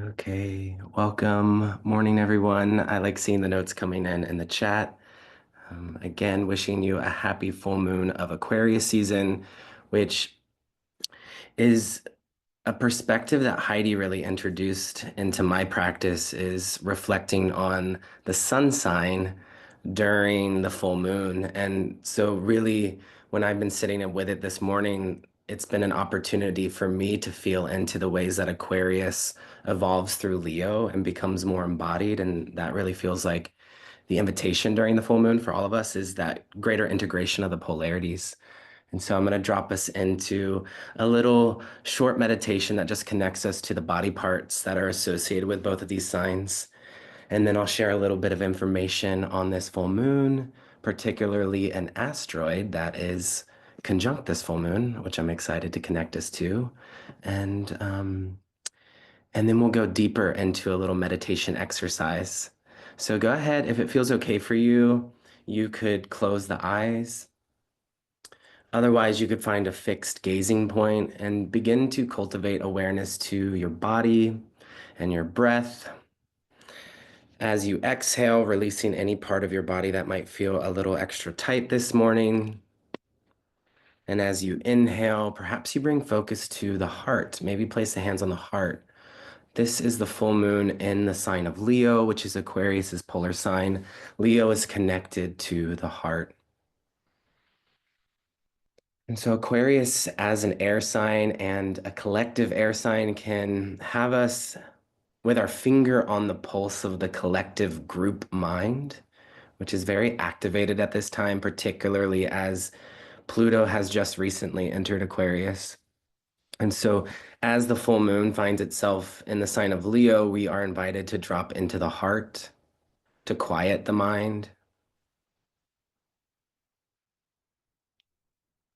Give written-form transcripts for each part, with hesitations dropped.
Okay, welcome. Morning, everyone. I like seeing the notes coming in the chat. Again, wishing you a happy full moon of Aquarius season, which is a perspective that Heidi really introduced into my practice is reflecting on the sun sign during the full moon. And so really, when I've been sitting with it this morning, it's been an opportunity for me to feel into the ways that Aquarius evolves through Leo and becomes more embodied. And that really feels like the invitation during the full moon for all of us is that greater integration of the polarities. And so I'm going to drop us into a little short meditation that just connects us to the body parts that are associated with both of these signs. And then I'll share a little bit of information on this full moon, particularly an asteroid that is conjunct this full moon, which I'm excited to connect us to. And um, and then we'll go deeper into a little meditation exercise. So go ahead, if it feels okay for you, you could close the eyes. Otherwise, you could find a fixed gazing point and begin to cultivate awareness to your body and your breath. As you exhale, releasing any part of your body that might feel a little extra tight this morning. And as you inhale, perhaps you bring focus to the heart. Maybe place the hands on the heart. This is the full moon in the sign of Leo, which is Aquarius's polar sign. Leo is connected to the heart. And so Aquarius as an air sign and a collective air sign can have us with our finger on the pulse of the collective group mind, which is very activated at this time, particularly as Pluto has just recently entered Aquarius. And so as the full moon finds itself in the sign of Leo, we are invited to drop into the heart, to quiet the mind.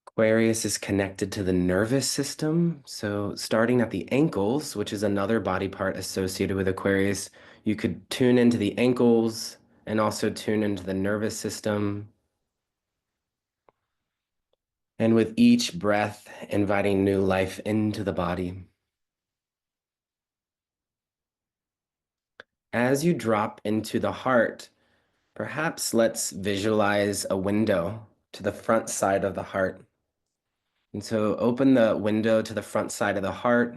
Aquarius is connected to the nervous system. So starting at the ankles, which is another body part associated with Aquarius, you could tune into the ankles and also tune into the nervous system. And with each breath, inviting new life into the body. As you drop into the heart, perhaps let's visualize a window to the front side of the heart. And so open the window to the front side of the heart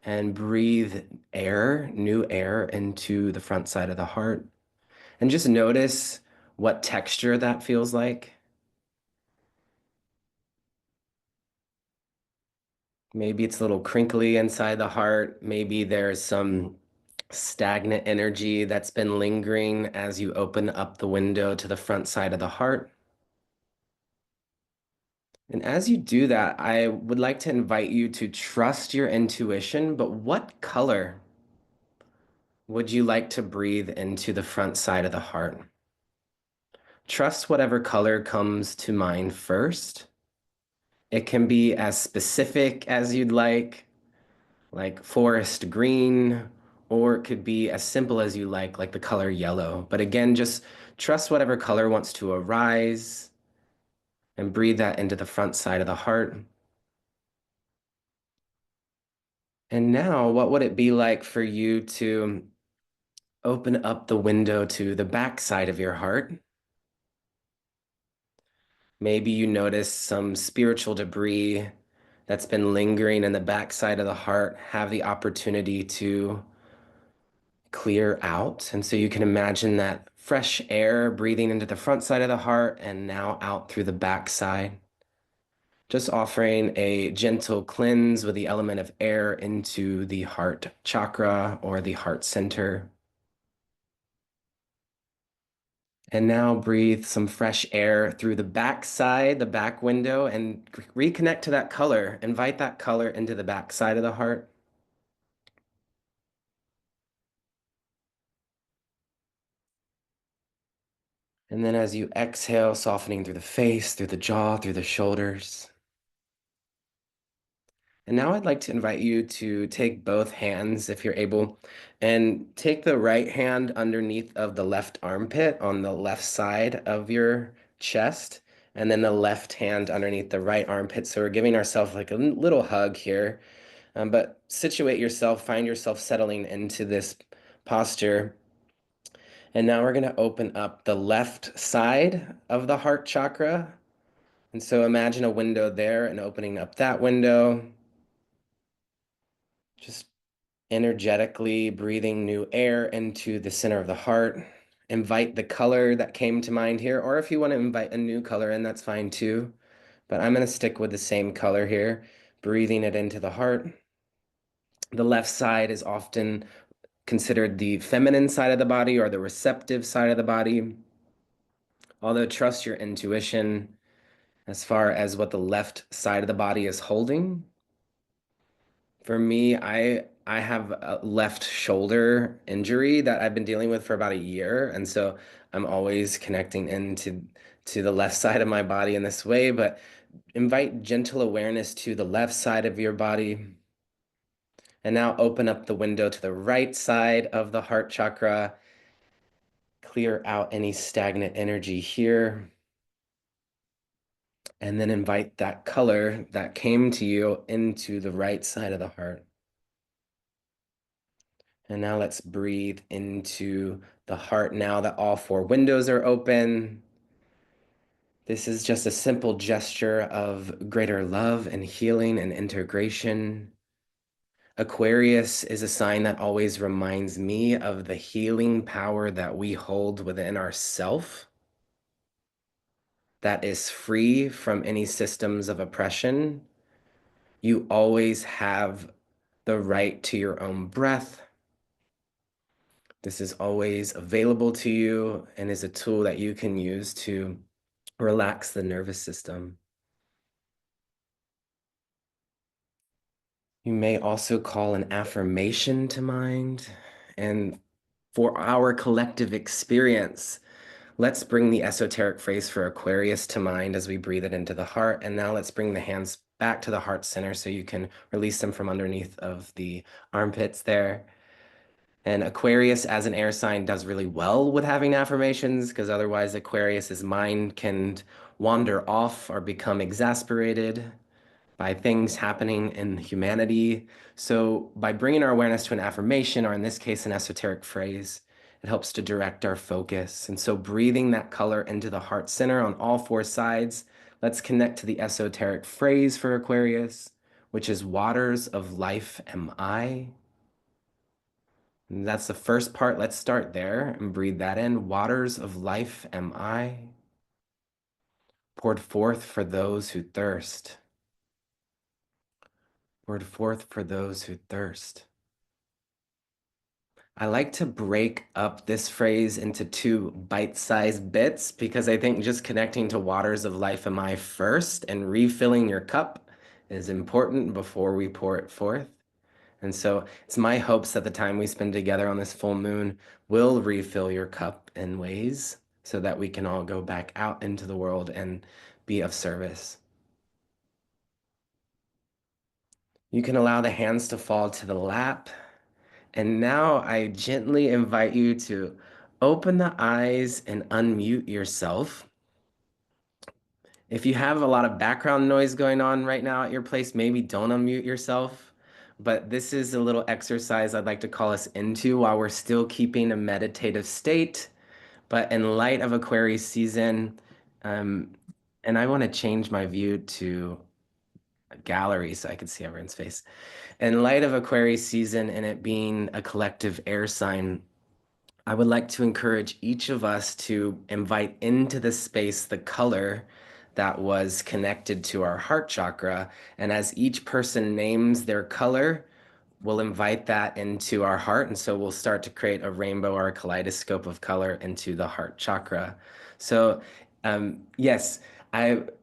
and breathe air, new air into the front side of the heart. And just notice what texture that feels like. Maybe it's a little crinkly inside the heart. Maybe there's some stagnant energy that's been lingering as you open up the window to the front side of the heart. And as you do that, I would like to invite you to trust your intuition, but what color would you like to breathe into the front side of the heart? Trust whatever color comes to mind first. It can be as specific as you'd like forest green, or it could be as simple as you like the color yellow. But again, just trust whatever color wants to arise and breathe that into the front side of the heart. And now, what would it be like for you to open up the window to the back side of your heart? Maybe you notice some spiritual debris that's been lingering in the back side of the heart, have the opportunity to clear out. And so you can imagine that fresh air breathing into the front side of the heart and now out through the back side. Just offering a gentle cleanse with the element of air into the heart chakra or the heart center. And now breathe some fresh air through the back side, the back window, and reconnect to that color. Invite that color into the back side of the heart. And then as you exhale, softening through the face, through the jaw, through the shoulders. And now I'd like to invite you to take both hands, if you're able, and take the right hand underneath of the left armpit on the left side of your chest, and then the left hand underneath the right armpit. So we're giving ourselves like a little hug here. But situate yourself, find yourself settling into this posture. And now we're going to open up the left side of the heart chakra. And so imagine a window there and opening up that window. Just energetically breathing new air into the center of the heart. Invite the color that came to mind here, or if you want to invite a new color in, that's fine too. But I'm going to stick with the same color here, breathing it into the heart. The left side is often considered the feminine side of the body or the receptive side of the body. Although trust your intuition as far as what the left side of the body is holding. For me, I have a left shoulder injury that I've been dealing with for about a year, and so I'm always connecting into to the left side of my body in this way, but invite gentle awareness to the left side of your body. And now open up the window to the right side of the heart chakra. Clear out any stagnant energy here. And then invite that color that came to you into the right side of the heart. And now let's breathe into the heart now that all four windows are open. This is just a simple gesture of greater love and healing and integration. Aquarius is a sign that always reminds me of the healing power that we hold within ourself, that is free from any systems of oppression. You always have the right to your own breath. This is always available to you and is a tool that you can use to relax the nervous system. You may also call an affirmation to mind. And for our collective experience, let's bring the esoteric phrase for Aquarius to mind as we breathe it into the heart. And now let's bring the hands back to the heart center so you can release them from underneath of the armpits there. And Aquarius, as an air sign, does really well with having affirmations because otherwise Aquarius's mind can wander off or become exasperated by things happening in humanity. So by bringing our awareness to an affirmation, or in this case, an esoteric phrase, it helps to direct our focus. And so breathing that color into the heart center on all four sides, let's connect to the esoteric phrase for Aquarius, which is waters of life am I. And that's the first part. Let's start there and breathe that in. Waters of life am I, poured forth for those who thirst. Poured forth for those who thirst. I like to break up this phrase into two bite-sized bits because I think just connecting to waters of life am I first and refilling your cup is important before we pour it forth. And so it's my hopes that the time we spend together on this full moon will refill your cup in ways so that we can all go back out into the world and be of service. You can allow the hands to fall to the lap. And now I gently invite you to open the eyes and unmute yourself. If you have a lot of background noise going on right now at your place, maybe don't unmute yourself. But this is a little exercise I'd like to call us into while we're still keeping a meditative state. But in light of Aquarius season, um, and I want to change my view to a gallery so I can see everyone's face. In light of Aquarius season and it being a collective air sign, I would like to encourage each of us to invite into the space the color that was connected to our heart chakra. And as each person names their color, we'll invite that into our heart. And so we'll start to create a rainbow or a kaleidoscope of color into the heart chakra. So, yes,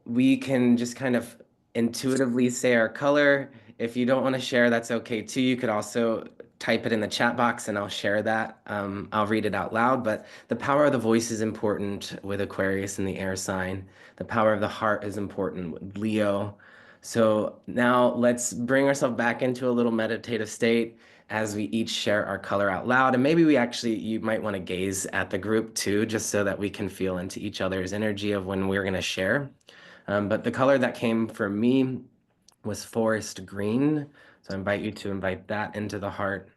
we can just kind of intuitively say our color. If you don't want to share, that's okay too. You could also type it in the chat box and I'll share that. I'll read it out loud, but the power of the voice is important with Aquarius and the air sign. The power of the heart is important with Leo. So now let's bring ourselves back into a little meditative state as we each share our color out loud. And maybe you might want to gaze at the group too, just so that we can feel into each other's energy of when we're going to share. But the color that came for me was forest green. So So I invite you to invite that into the heart.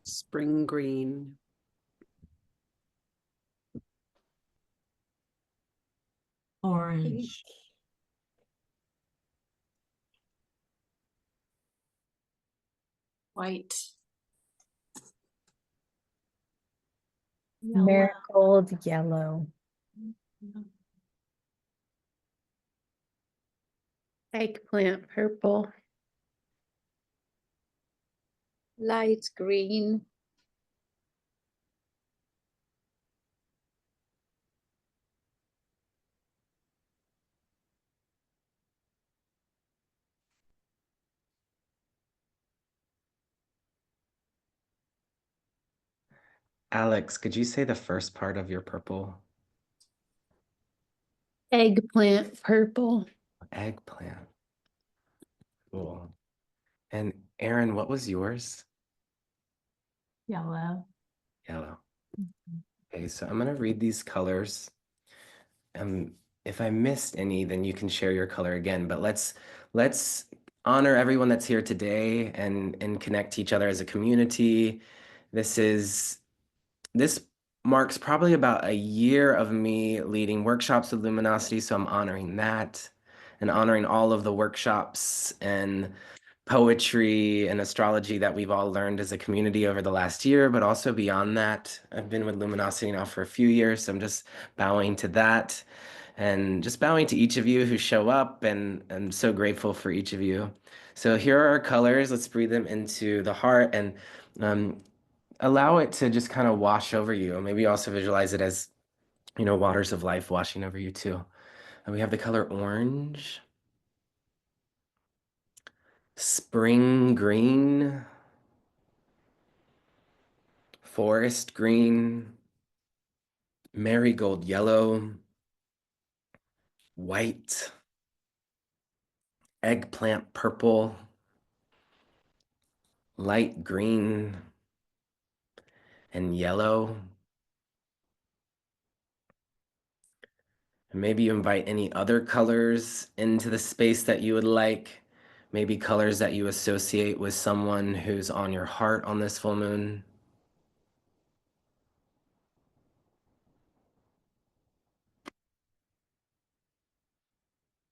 Spring green. Orange. White. Marigold yellow. Eggplant purple. Light green. Alex, could you say the first part of your purple? Eggplant purple. Eggplant. Cool. And Aaron, what was yours? Yellow. Yellow. Okay, so I'm gonna read these colors. If I missed any, then you can share your color again. But let's honor everyone that's here today and connect to each other as a community. This marks probably about a year of me leading workshops with Luminosity, so I'm honoring that and honoring all of the workshops and poetry and astrology that we've all learned as a community over the last year, but also beyond that. I've been with Luminosity now for a few years, so I'm just bowing to that and just bowing to each of you who show up, and I'm so grateful for each of you. So here are our colors. Let's breathe them into the heart and um, allow it to just kind of wash over you. Maybe also visualize it as, waters of life washing over you too. And we have the color orange, spring green, forest green, marigold yellow, white, eggplant purple, light green, and yellow. And maybe you invite any other colors into the space that you would like. Maybe colors that you associate with someone who's on your heart on this full moon.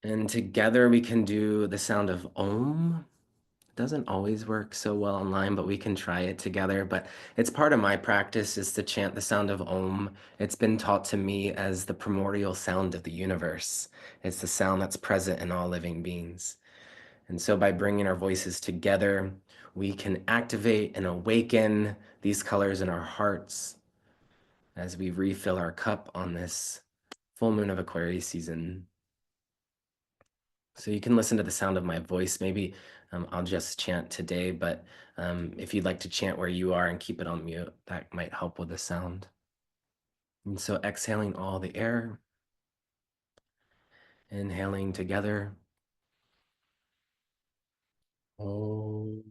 And together we can do the sound of Om. It doesn't always work so well online, but we can try it together. But it's part of my practice is to chant the sound of Om. It's been taught to me as the primordial sound of the universe. It's the sound that's present in all living beings. And so by bringing our voices together, we can activate and awaken these colors in our hearts as we refill our cup on this full moon of Aquarius season. So you can listen to the sound of my voice. Maybe I'll just chant today, but if you'd like to chant where you are and keep it on mute, that might help with the sound. And so exhaling all the air, inhaling together. Oh.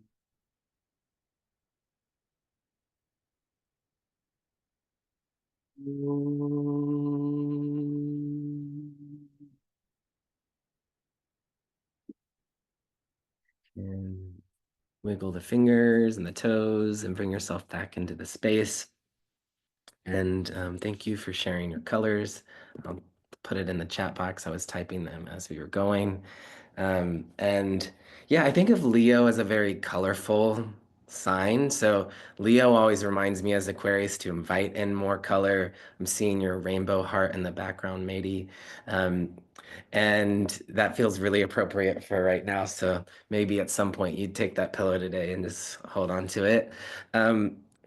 And wiggle the fingers and the toes and bring yourself back into the space. And thank you for sharing your colors. I'll put it in the chat box. I was typing them as we were going. And yeah, I think of Leo as a very colorful sign. So Leo always reminds me as Aquarius to invite in more color. I'm seeing your rainbow heart in the background, matey. And that feels really appropriate for right now. So maybe at some point you'd take that pillow today and just hold on to it.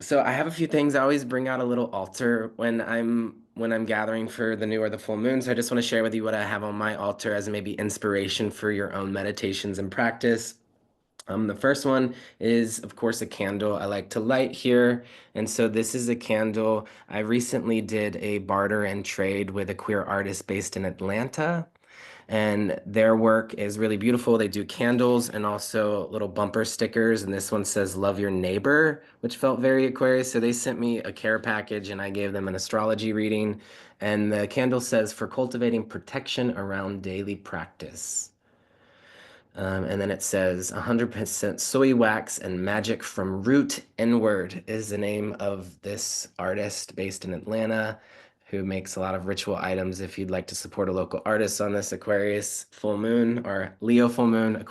So I have a few things. I always bring out a little altar when I'm gathering for the new or the full moon. So I just want to share with you what I have on my altar as maybe inspiration for your own meditations and practice. The first one is, of course, a candle I like to light here. And so this is a candle. I recently did a barter and trade with a queer artist based in Atlanta. And their work is really beautiful. They do candles and also little bumper stickers. And this one says, "Love your neighbor," which felt very Aquarius. So they sent me a care package and I gave them an astrology reading. And the candle says, "For cultivating protection around daily practice." And then it says 100% soy wax and magic from root inward is the name of this artist based in Atlanta who makes a lot of ritual items. If you'd like to support a local artist on this Aquarius full moon or Leo full moon,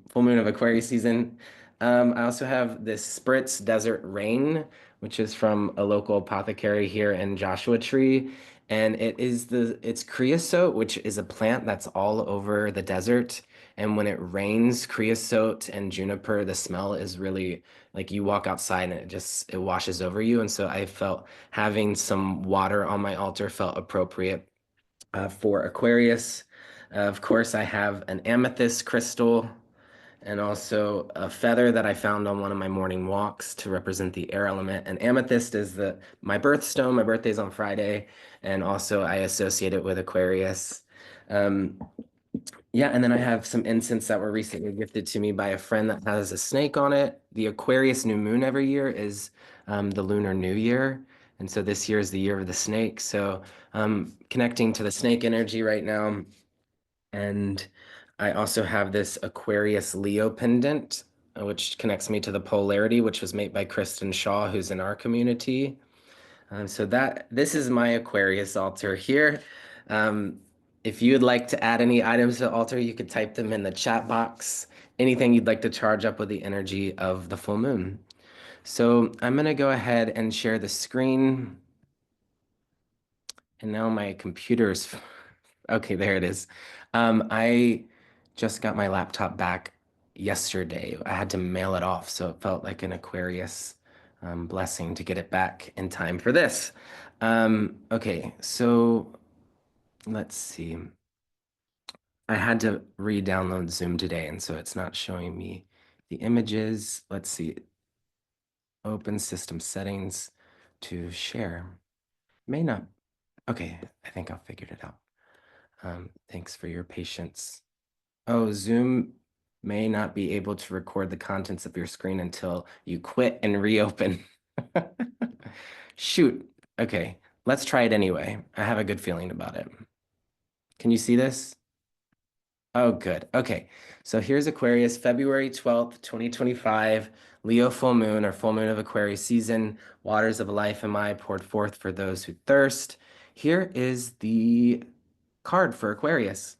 full moon of Aquarius season. I also have this Spritz Desert Rain, which is from a local apothecary here in Joshua Tree. And it's creosote, which is a plant that's all over the desert. And when it rains, creosote and juniper, the smell is really like you walk outside and it washes over you. And so I felt having some water on my altar felt appropriate for Aquarius. Of course, I have an amethyst crystal and also a feather that I found on one of my morning walks to represent the air element. And amethyst is my birthstone. My birthday's on Friday, and also I associate it with Aquarius. Um, yeah, and then I have some incense that were recently gifted to me by a friend that has a snake on it. The Aquarius new moon every year is the Lunar New Year. And so this year is the year of the snake. So connecting to the snake energy right now. And I also have this Aquarius Leo pendant, which connects me to the polarity, which was made by Kristen Shaw, who's in our community. So this is my Aquarius altar here. Um, if you'd like to add any items to the altar, you could type them in the chat box. Anything you'd like to charge up with the energy of the full moon. So I'm gonna go ahead and share the screen. And now my computer's, okay, there it is. I just got my laptop back yesterday. I had to mail it off, so it felt like an Aquarius blessing to get it back in time for this. Okay, so let's see. I had to re-download Zoom today, and so it's not showing me the images. Let's see. Open system settings to share. May not. Okay, I think I figured it out. Thanks for your patience. Oh, Zoom may not be able to record the contents of your screen until you quit and reopen. Shoot. Okay, let's try it anyway. I have a good feeling about it. Can you see this? Oh, good. Okay, so here's Aquarius, February 12th, 2025, Leo full moon or full moon of Aquarius season. Waters of life am I poured forth for those who thirst. Here is the card for Aquarius.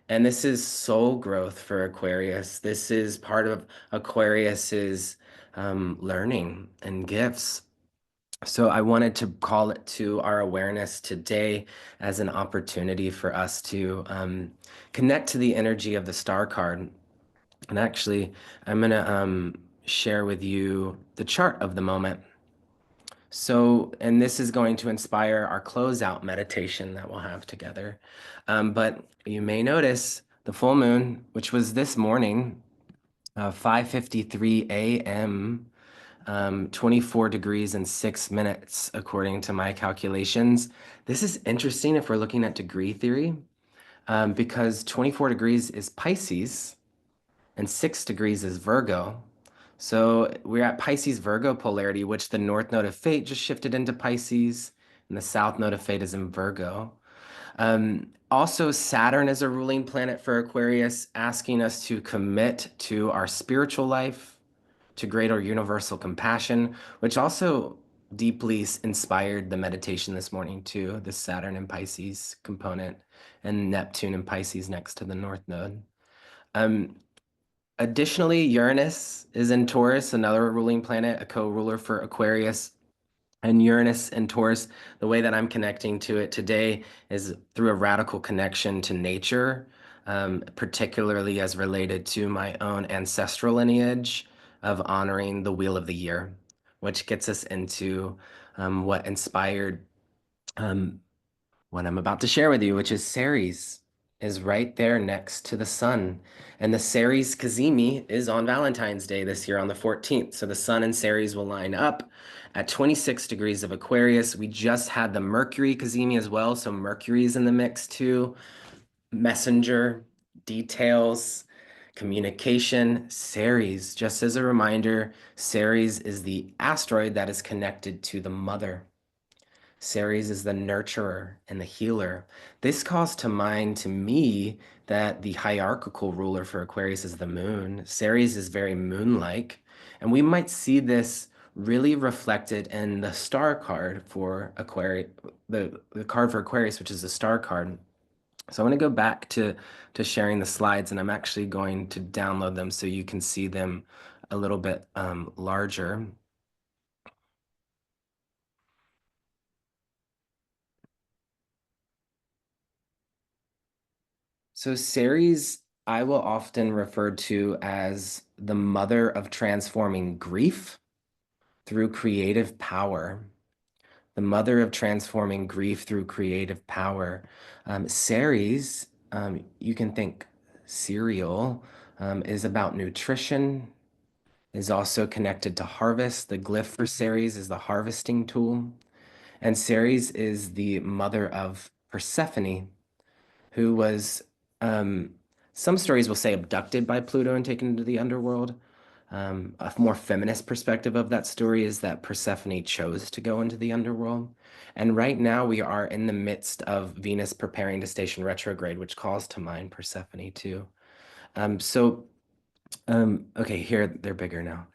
And this is soul growth for Aquarius. This is part of Aquarius's learning and gifts. So I wanted to call it to our awareness today as an opportunity for us to connect to the energy of the star card. And actually, I'm going to share with you the chart of the moment. So, and this is going to inspire our closeout meditation that we'll have together. But you may notice the full moon, which was this morning, 5:53 a.m., 24 degrees and 6 minutes, according to my calculations. This is interesting if we're looking at degree theory, because 24 degrees is Pisces and 6 degrees is Virgo. So we're at Pisces Virgo polarity, which the north node of fate just shifted into Pisces, and the south node of fate is in Virgo. Also, Saturn is a ruling planet for Aquarius, asking us to commit to our spiritual life, to greater universal compassion, which also deeply inspired the meditation this morning too, the Saturn and Pisces component, and Neptune and Pisces next to the north node. Additionally, Uranus is in Taurus, another ruling planet, a co-ruler for Aquarius. And Uranus and Taurus, the way that I'm connecting to it today is through a radical connection to nature, particularly as related to my own ancestral lineage of honoring the wheel of the year, which gets us into what inspired what I'm about to share with you, which is Ceres is right there next to the sun. And the Ceres Cazimi is on Valentine's Day this year on the 14th. So the sun and Ceres will line up at 26 degrees of Aquarius. We just had the Mercury Cazimi as well. So Mercury is in the mix too. Messenger, details, communication, Ceres. Just as a reminder, Ceres is the asteroid that is connected to the mother. Ceres is the nurturer and the healer. This calls to mind to me that the hierarchical ruler for Aquarius is the moon. Ceres is very moon-like, and we might see this really reflected in the star card for Aquarius, the card for Aquarius, which is the star card. So I'm going to go back to sharing the slides, and I'm actually going to download them so you can see them a little bit larger. So Ceres, I will often refer to as the mother of transforming grief through creative power. The mother of transforming grief through creative power. Ceres, you can think cereal, is about nutrition, is also connected to harvest. The glyph for Ceres is the harvesting tool. And Ceres is the mother of Persephone, who was, um, some stories will say abducted by Pluto and taken into the underworld. A more feminist perspective of that story is that Persephone chose to go into the underworld. And right now we are in the midst of Venus preparing to station retrograde, which calls to mind Persephone too. Okay, here they're bigger now.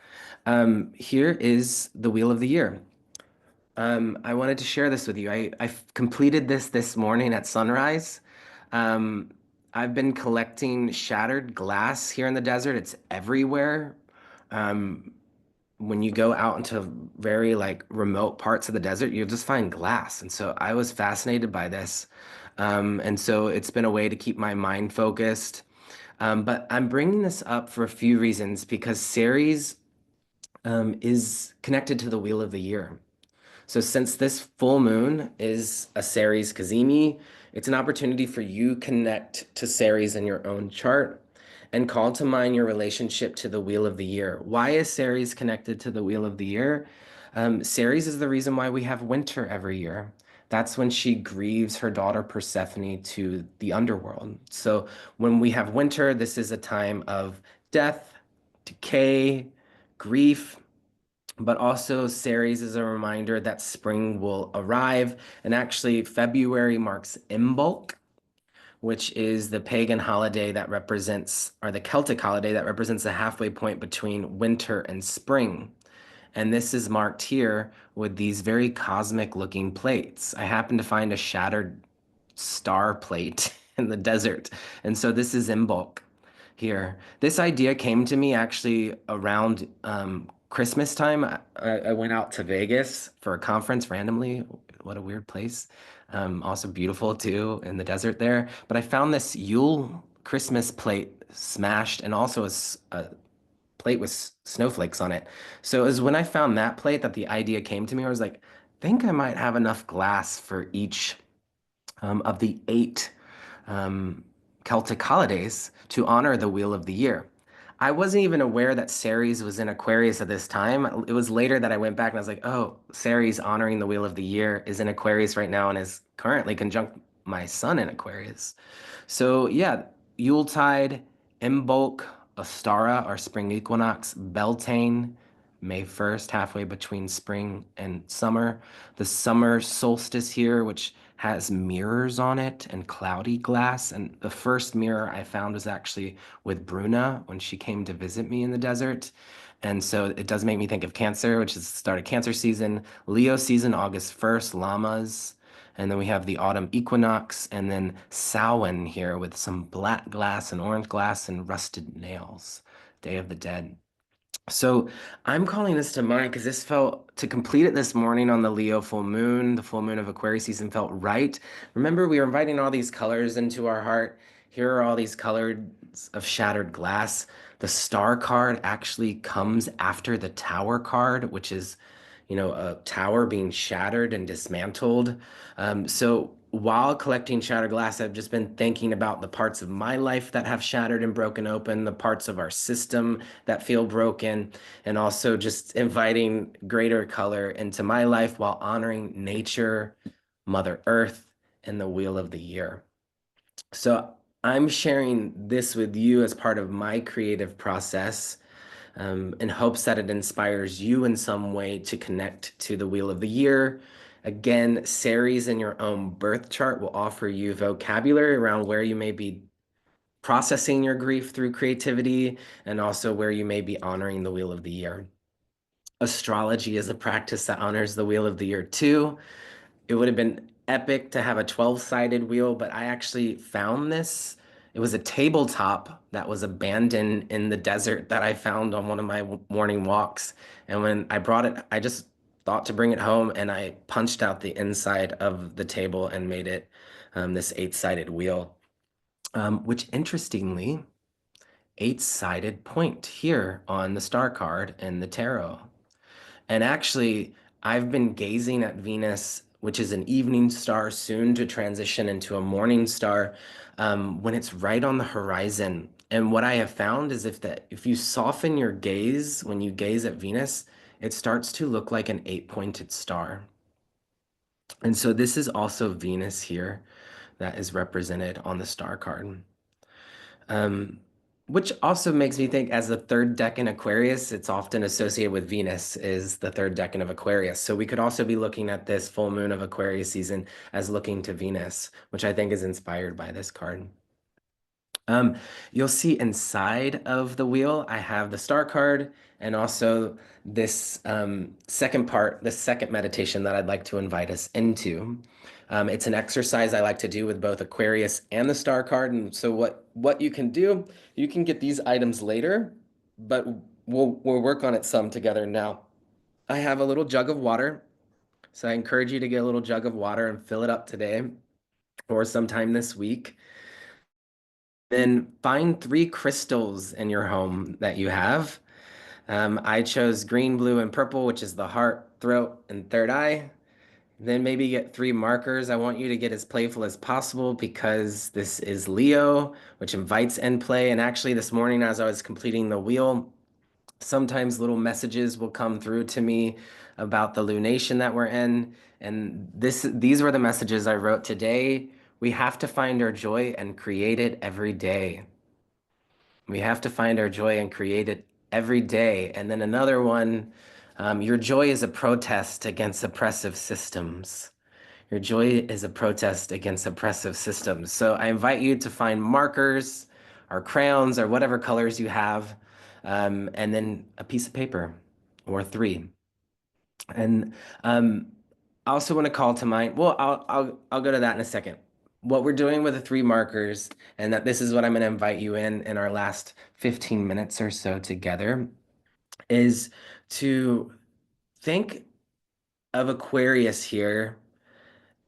Here is the Wheel of the Year. I wanted to share this with you. I completed this morning at sunrise. Um, I've been collecting shattered glass here in the desert. It's everywhere. Um, when you go out into very like remote parts of the desert, you'll just find glass. And so I was fascinated by this. And so it's been a way to keep my mind focused. But I'm bringing this up for a few reasons because Ceres is connected to the Wheel of the Year. So since this full moon is a Ceres Kazemi, it's an opportunity for you connect to Ceres in your own chart and call to mind your relationship to the Wheel of the Year. Why is Ceres connected to the Wheel of the Year? Ceres is the reason why we have winter every year. That's when she grieves her daughter Persephone to the underworld. So when we have winter, this is a time of death, decay, grief, but also Ceres is a reminder that spring will arrive. And actually, February marks Imbolc, which is the pagan holiday that represents, or the Celtic holiday that represents the halfway point between winter and spring. And this is marked here with these very cosmic looking plates. I happened to find a shattered star plate in the desert. And so this is Imbolc here. This idea came to me actually around Christmas time. I went out to Vegas for a conference randomly. What a weird place. Also beautiful too in the desert there. But I found this Yule Christmas plate smashed and also a plate with snowflakes on it. So it was when I found that plate that the idea came to me. I was like, I think I might have enough glass for each of the 8 Celtic holidays to honor the Wheel of the Year. I wasn't even aware that Ceres was in Aquarius at this time. It was later that I went back and I was like, oh, Ceres honoring the Wheel of the Year is in Aquarius right now and is currently conjunct my sun in Aquarius. So yeah, Yuletide, Imbolc, Ostara, our spring equinox, Beltane, May 1st, halfway between spring and summer. The summer solstice here, which has mirrors on it and cloudy glass. And the first mirror I found was actually with Bruna when she came to visit me in the desert. And so it does make me think of Cancer, which is the start of Cancer season, Leo season, August 1st, llamas. And then we have the autumn equinox, and then Samhain here with some black glass and orange glass and rusted nails, Day of the Dead. So I'm calling this to mind because this felt to complete it this morning on the Leo full moon, the full moon of Aquarius season felt right. Remember, we were inviting all these colors into our heart. Here are all these colors of shattered glass. The star card actually comes after the tower card, which is, a tower being shattered and dismantled. So while collecting shattered glass, I've just been thinking about the parts of my life that have shattered and broken open, the parts of our system that feel broken, and also just inviting greater color into my life while honoring nature, Mother Earth, and the Wheel of the Year. So I'm sharing this with you as part of my creative process in hopes that it inspires you in some way to connect to the Wheel of the Year Again, Ceres in your own birth chart will offer you vocabulary around where you may be processing your grief through creativity and also where you may be honoring the wheel of the year. Astrology is a practice that honors the wheel of the year too. It would have been epic to have a 12-sided wheel, but I actually found this. It was a tabletop that was abandoned in the desert that I found on one of my morning walks. And when I brought it, I just thought to bring it home and I punched out the inside of the table and made it this 8-sided wheel, which interestingly, 8-sided point here on the star card in the tarot. And actually, I've been gazing at Venus, which is an evening star, soon to transition into a morning star, when it's right on the horizon. And what I have found is if you soften your gaze when you gaze at Venus, it starts to look like an 8-pointed star. And so this is also Venus here that is represented on the star card. Which also makes me think, as the third decan Aquarius, it's often associated with Venus is the third decan of Aquarius. So we could also be looking at this full moon of Aquarius season as looking to Venus, which I think is inspired by this card. You'll see inside of the wheel, I have the star card and also this second part, the second meditation that I'd like to invite us into. It's an exercise I like to do with both Aquarius and the star card. And so what you can do, you can get these items later, but we'll work on it some together now. I have a little jug of water. So I encourage you to get a little jug of water and fill it up today or sometime this week. Then find 3 crystals in your home that you have. I chose green, blue, and purple, which is the heart, throat, and third eye. Then maybe get 3 markers. I want you to get as playful as possible because this is Leo, which invites end play. And actually this morning as I was completing the wheel, sometimes little messages will come through to me about the lunation that we're in. And these were the messages I wrote today. We have to find our joy and create it every day. We have to find our joy and create it every day. And then another one, your joy is a protest against oppressive systems. Your joy is a protest against oppressive systems. So I invite you to find markers or crayons or whatever colors you have, and then a piece of paper or 3. And I also want to call to mind, well, I'll go to that in a second. What we're doing with the 3 markers, and that this is what I'm going to invite you in our last 15 minutes or so together, is to think of Aquarius here.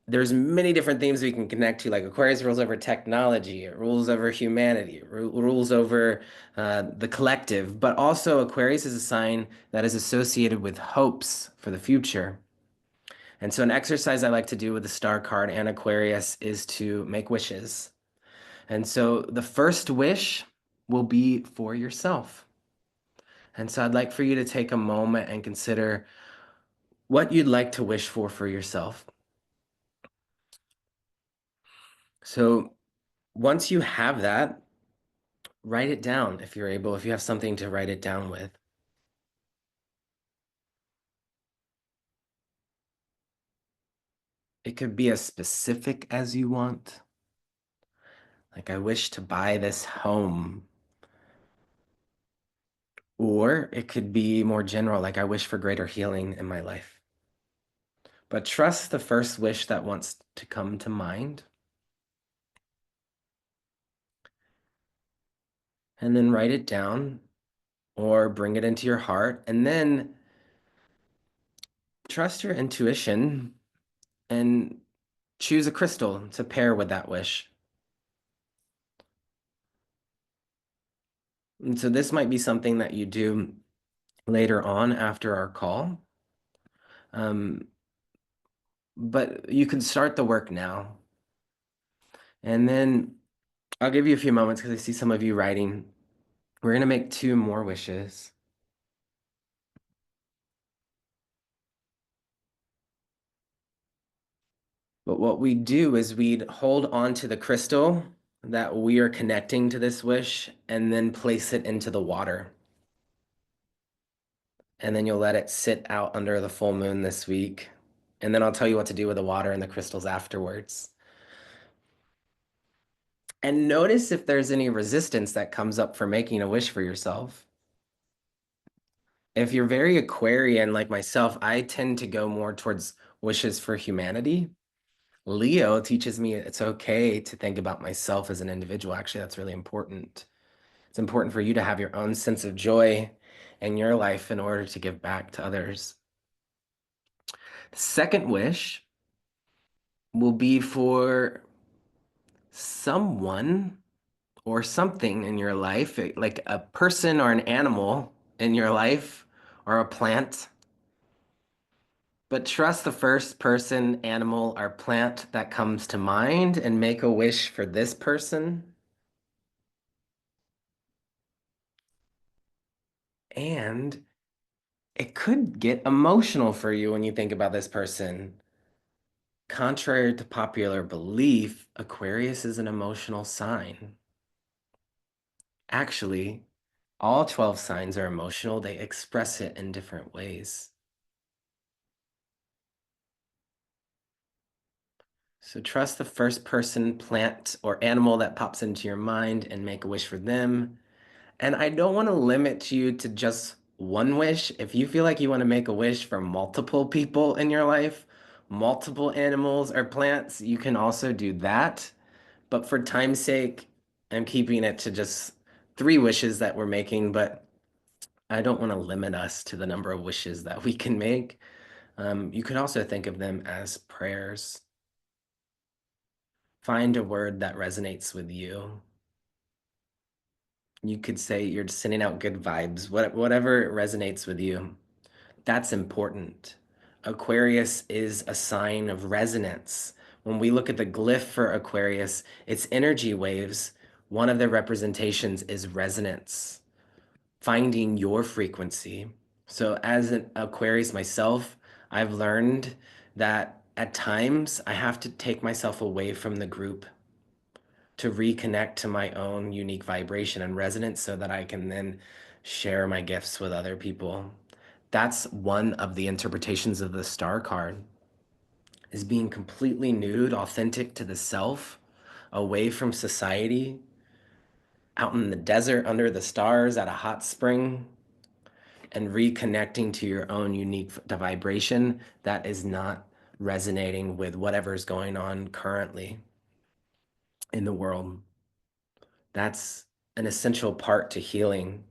There's many different themes we can connect to, like Aquarius rules over technology, it rules over humanity, it rules over the collective, but also Aquarius is a sign that is associated with hopes for the future. And so an exercise I like to do with the star card and Aquarius is to make wishes. And so the first wish will be for yourself. And so I'd like for you to take a moment and consider what you'd like to wish for yourself. So once you have that, write it down if you're able, if you have something to write it down with. It could be as specific as you want. Like, I wish to buy this home. Or it could be more general, like, I wish for greater healing in my life. But trust the first wish that wants to come to mind. And then write it down or bring it into your heart. And then trust your intuition and choose a crystal to pair with that wish. And so this might be something that you do later on after our call. But you can start the work now. And then I'll give you a few moments because I see some of you writing. We're going to make 2 more wishes. But what we do is we'd hold on to the crystal that we are connecting to this wish and then place it into the water. And then you'll let it sit out under the full moon this week. And then I'll tell you what to do with the water and the crystals afterwards. And notice if there's any resistance that comes up for making a wish for yourself. If you're very Aquarian like myself, I tend to go more towards wishes for humanity. Leo teaches me it's okay to think about myself as an individual. Actually, that's really important. It's important for you to have your own sense of joy in your life in order to give back to others. The second wish will be for someone or something in your life, like a person or an animal in your life or a plant. But trust the first person, animal, or plant that comes to mind and make a wish for this person. And it could get emotional for you when you think about this person. Contrary to popular belief, Aquarius is an emotional sign. Actually, all 12 signs are emotional. They express it in different ways. So trust the first person, plant, or animal that pops into your mind and make a wish for them. And I don't want to limit you to just one wish. If you feel like you want to make a wish for multiple people in your life, multiple animals or plants, you can also do that. But for time's sake, I'm keeping it to just 3 wishes that we're making, but I don't want to limit us to the number of wishes that we can make. You could also think of them as prayers. Find a word that resonates with you. You could say you're sending out good vibes, whatever resonates with you. That's important. Aquarius is a sign of resonance. When we look at the glyph for Aquarius, it's energy waves. One of the representations is resonance, finding your frequency. So, as an Aquarius myself, I've learned that at times I have to take myself away from the group to reconnect to my own unique vibration and resonance so that I can then share my gifts with other people. That's one of the interpretations of the star card, is being completely nude, authentic to the self, away from society, out in the desert under the stars at a hot spring, and reconnecting to your own unique vibration that is not resonating with whatever's going on currently in the world. That's an essential part to healing,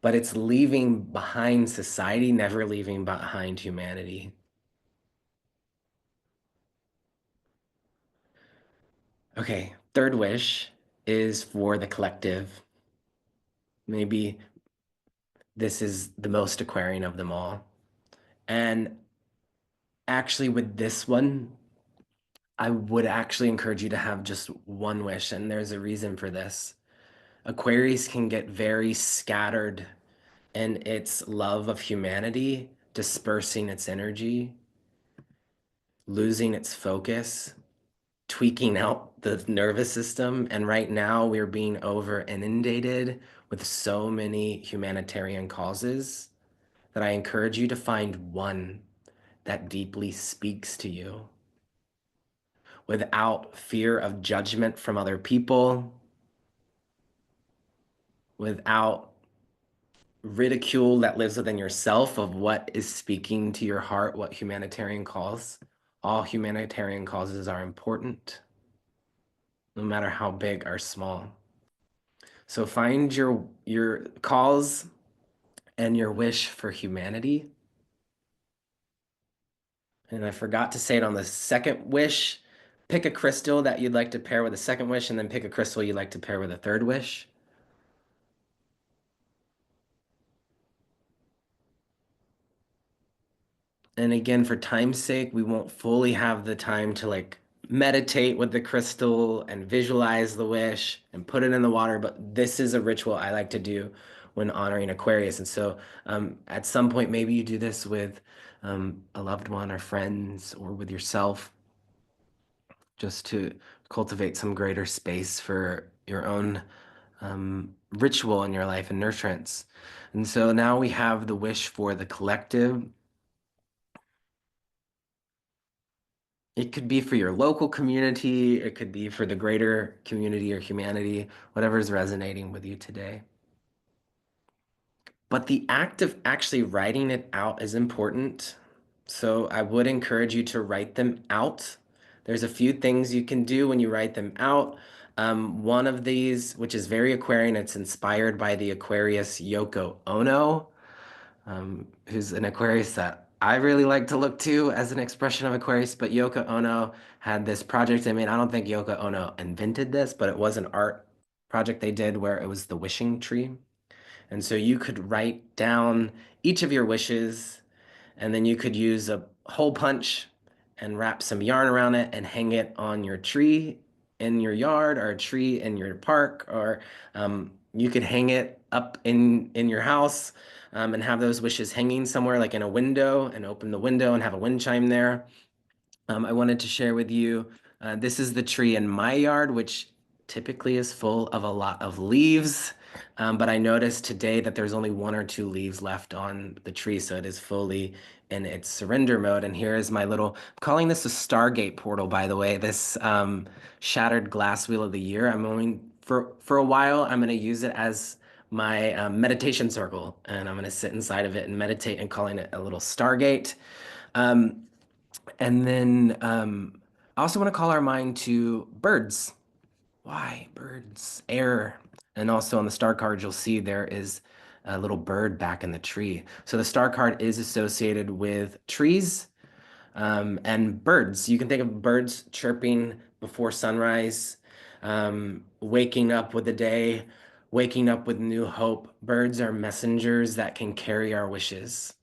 but it's leaving behind society, never leaving behind humanity. Okay, third wish is for the collective. Maybe this is the most Aquarian of them all. And actually, with this one, I would actually encourage you to have just one wish, and there's a reason for this. Aquarius can get very scattered in its love of humanity, dispersing its energy, losing its focus, tweaking out the nervous system. And right now, we're being over inundated with so many humanitarian causes that I encourage you to find one that deeply speaks to you without fear of judgment from other people, without ridicule that lives within yourself of what is speaking to your heart, what humanitarian cause. All humanitarian causes are important, no matter how big or small. So find your cause and your wish for humanity. And I forgot to say it on the second wish. Pick a crystal that you'd like to pair with a second wish, and then pick a crystal you'd like to pair with a third wish. And again, for time's sake, we won't fully have the time to like meditate with the crystal and visualize the wish and put it in the water, but this is a ritual I like to do when honoring Aquarius. And so at some point, maybe you do this with a loved one or friends or with yourself, just to cultivate some greater space for your own ritual in your life and nurturance. And so now we have the wish for the collective. It could be for your local community, it could be for the greater community or humanity, whatever is resonating with you today. But the act of actually writing it out is important. So I would encourage you to write them out. There's a few things you can do when you write them out. One of these, which is very Aquarian, it's inspired by the Aquarius Yoko Ono, who's an Aquarius that I really like to look to as an expression of Aquarius. But Yoko Ono had this project. I mean, I don't think Yoko Ono invented this, but it was an art project they did where it was the wishing tree. And so you could write down each of your wishes, and then you could use a hole punch and wrap some yarn around it and hang it on your tree in your yard or a tree in your park, or you could hang it up in your house and have those wishes hanging somewhere like in a window and open the window and have a wind chime there. I wanted to share with you, this is the tree in my yard, which typically is full of a lot of leaves. But I noticed today that there's only 1 or 2 leaves left on the tree, so it is fully in its surrender mode. And here is my little, I'm calling this a Stargate portal, by the way, this shattered glass wheel of the year. I'm going, for a while, I'm going to use it as my meditation circle, and I'm going to sit inside of it and meditate and calling it a little Stargate. Um, and then I also want to call our mind to birds. Why? Birds, air. And also on the star card, you'll see there is a little bird back in the tree. So the star card is associated with trees and birds. You can think of birds chirping before sunrise, waking up with the day, waking up with new hope. Birds are messengers that can carry our wishes.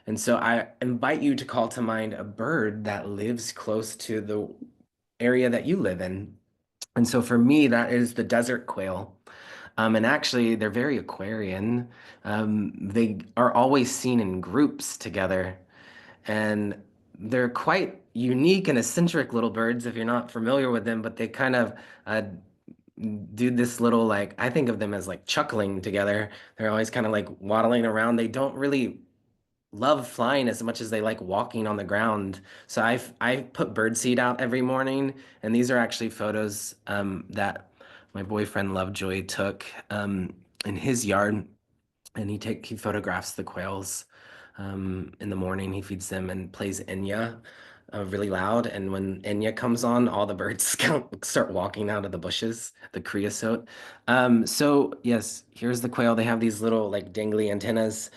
And so I invite you to call to mind a bird that lives close to the area that you live in. And so for me, that is the desert quail. And actually, they're very Aquarian. They are always seen in groups together. And they're quite unique and eccentric little birds if you're not familiar with them, but they kind of do this little, like, I think of them as like chuckling together. They're always kind of like waddling around. They don't really love flying as much as they like walking on the ground. So I put birdseed out every morning, and these are actually photos that my boyfriend Lovejoy took in his yard, and he photographs the quails in the morning. He feeds them and plays Enya really loud, and when Enya comes on, all the birds start walking out of the bushes, the creosote. So yes, here's the quail. They have these little like dangly antennas,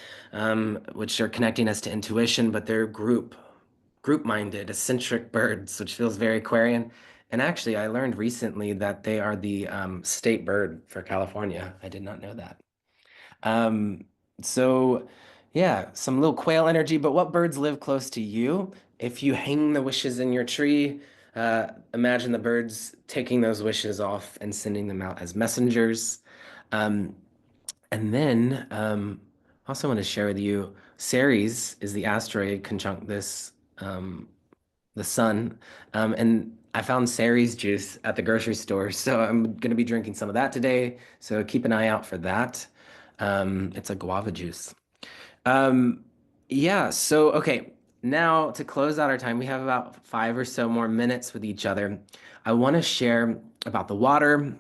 which are connecting us to intuition, but they're group-minded, eccentric birds, which feels very Aquarian. And actually, I learned recently that they are the state bird for California. I did not know that. Um, so yeah, some little quail energy, but what birds live close to you? If you hang the wishes in your tree, imagine the birds taking those wishes off and sending them out as messengers. Um, and then I also want to share with you, Ceres is the asteroid conjunct this the sun. And I found Ceres juice at the grocery store, so I'm going to be drinking some of that today. So keep an eye out for that. It's a guava juice. Um, yeah, so okay, now to close out our time, we have about 5 or so more minutes with each other. I want to share about the water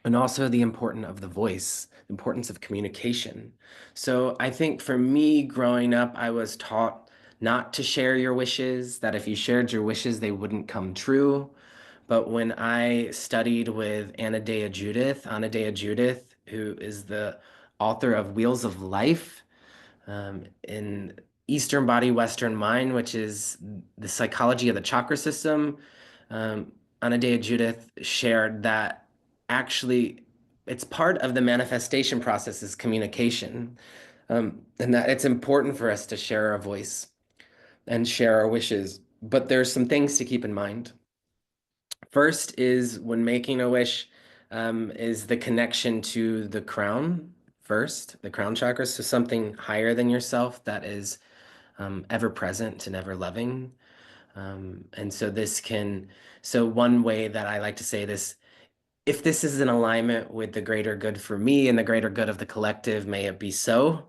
and also the importance of communication. So I think for me growing up, I was taught not to share your wishes, that if you shared your wishes, they wouldn't come true. But when I studied with Anna Dea Judith, who is the author of Wheels of Life, in Eastern Body, Western Mind, which is the psychology of the chakra system, Anadea Judith shared that actually it's part of the manifestation process is communication, and that it's important for us to share our voice and share our wishes. But there's some things to keep in mind. First is when making a wish, is the connection to the crown first, the crown chakra, so something higher than yourself that is ever present and ever loving. And so so one way that I like to say this, if this is in alignment with the greater good for me and the greater good of the collective, may it be so.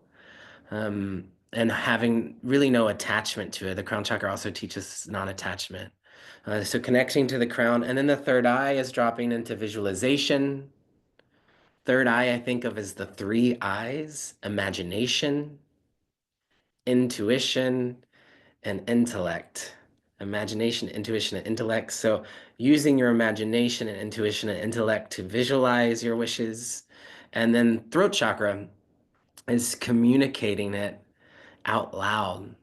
And having really no attachment to it. The crown chakra also teaches non-attachment. So connecting to the crown. And then the third eye is dropping into visualization. Third eye I think of as the three eyes: imagination, intuition, and intellect. Imagination, intuition, and intellect. So using your imagination and intuition and intellect to visualize your wishes. And then throat chakra is communicating it out loud.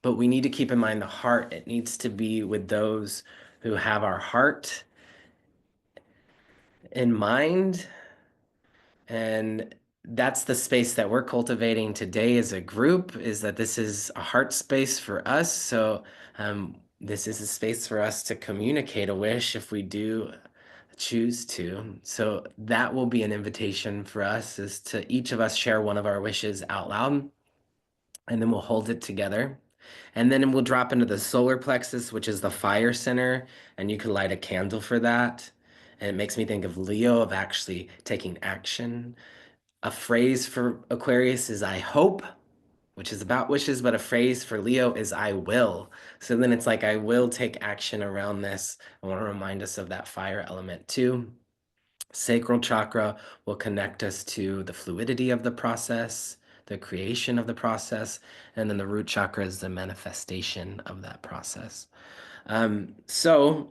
But we need to keep in mind the heart. It needs to be with those who have our heart in mind. And that's the space that we're cultivating today as a group, is that this is a heart space for us. So this is a space for us to communicate a wish if we do choose to. So that will be an invitation for us, is to each of us share one of our wishes out loud, and then we'll hold it together. And then we'll drop into the solar plexus, which is the fire center, and you can light a candle for that. And it makes me think of Leo, of actually taking action. A phrase for Aquarius is I hope, which is about wishes, but a phrase for Leo is I will. So then it's like I will take action around this. I want to remind us of that fire element too. Sacral chakra will connect us to the fluidity of the process, the creation of the process, and then the root chakra is the manifestation of that process. So,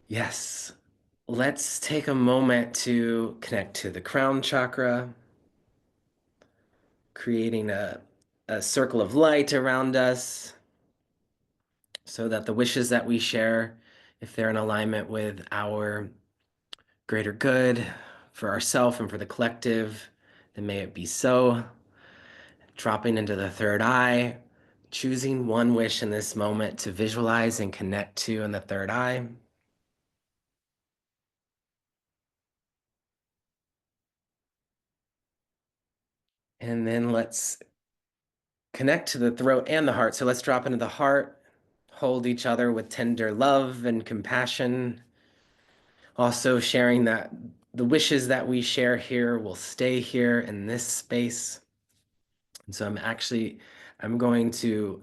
yes, let's take a moment to connect to the crown chakra, creating a circle of light around us so that the wishes that we share, if they're in alignment with our greater good for ourself and for the collective, then may it be so. Dropping into the third eye, choosing one wish in this moment to visualize and connect to in the third eye. And then let's connect to the throat and the heart. So let's drop into the heart, hold each other with tender love and compassion. Also sharing that the wishes that we share here will stay here in this space. And so I'm going to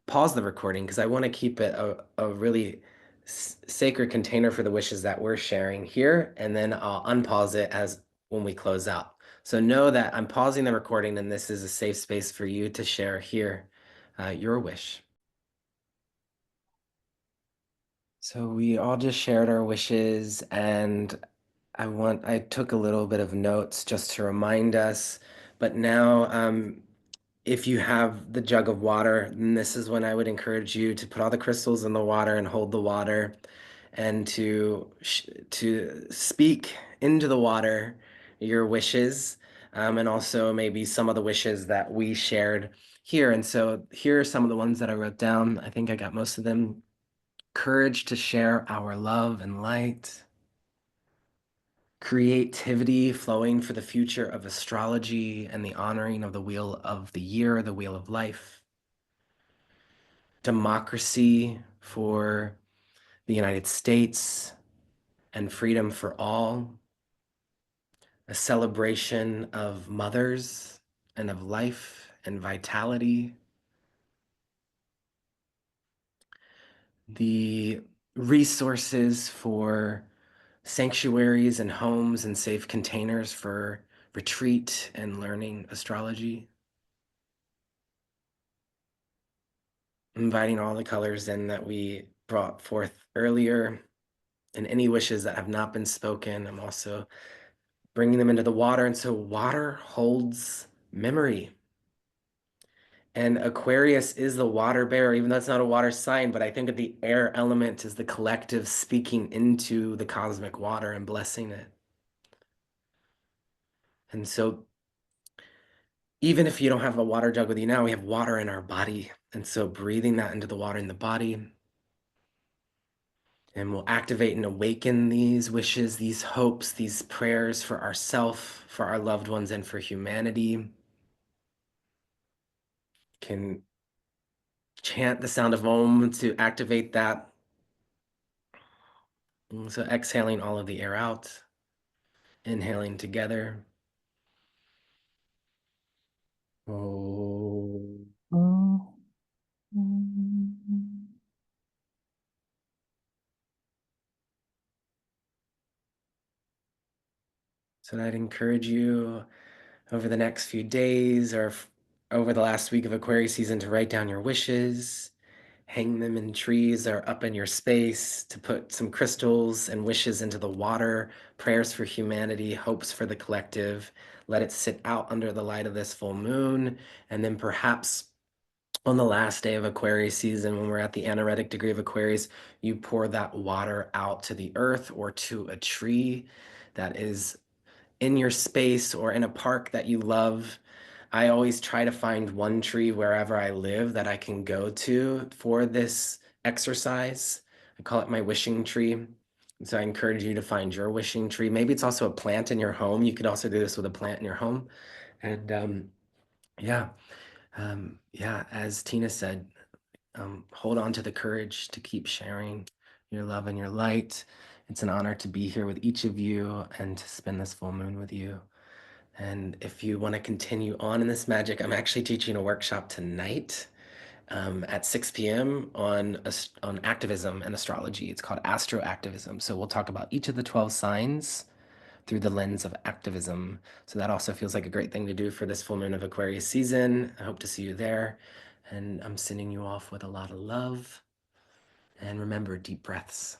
pause the recording because I want to keep it a really sacred container for the wishes that we're sharing here. And then I'll unpause it as when we close out. So know that I'm pausing the recording, and this is a safe space for you to share here your wish. So we all just shared our wishes, and I took a little bit of notes just to remind us, but now if you have the jug of water, then this is when I would encourage you to put all the crystals in the water and hold the water, and to speak into the water your wishes, and also maybe some of the wishes that we shared here. And so here are some of the ones that I wrote down. I think I got most of them. Courage to share our love and light. Creativity flowing for the future of astrology and the honoring of the wheel of the year, the wheel of life. Democracy for the United States and freedom for all. A celebration of mothers and of life and vitality. The resources for sanctuaries and homes and safe containers for retreat and learning astrology. Inviting all the colors in that we brought forth earlier, and any wishes that have not been spoken. I'm also bringing them into the water. And so water holds memory. And Aquarius is the water bearer, even though it's not a water sign, but I think of the air element as the collective speaking into the cosmic water and blessing it. And so even if you don't have a water jug with you now, we have water in our body. And so breathing that into the water in the body, and we'll activate and awaken these wishes, these hopes, these prayers for ourself, for our loved ones, and for humanity. Can chant the sound of Om to activate that. And so exhaling all of the air out, inhaling together. Oh. Oh. Mm. So I'd encourage you over the next few days or over the last week of Aquarius season to write down your wishes, hang them in trees or up in your space, to put some crystals and wishes into the water, prayers for humanity, hopes for the collective. Let it sit out under the light of this full moon. And then perhaps on the last day of Aquarius season, when we're at the anaretic degree of Aquarius, you pour that water out to the earth or to a tree that is in your space or in a park that you love. I always try to find one tree wherever I live that I can go to for this exercise. I call it my wishing tree. So I encourage you to find your wishing tree. Maybe it's also a plant in your home. You could also do this with a plant in your home. And yeah, yeah, as Tina said, hold on to the courage to keep sharing your love and your light. It's an honor to be here with each of you and to spend this full moon with you. And if you want to continue on in this magic, I'm actually teaching a workshop tonight at 6 p.m. on activism and astrology. It's called astroactivism. So we'll talk about each of the 12 signs through the lens of activism. So that also feels like a great thing to do for this full moon of Aquarius season. I hope to see you there. And I'm sending you off with a lot of love. And remember, deep breaths.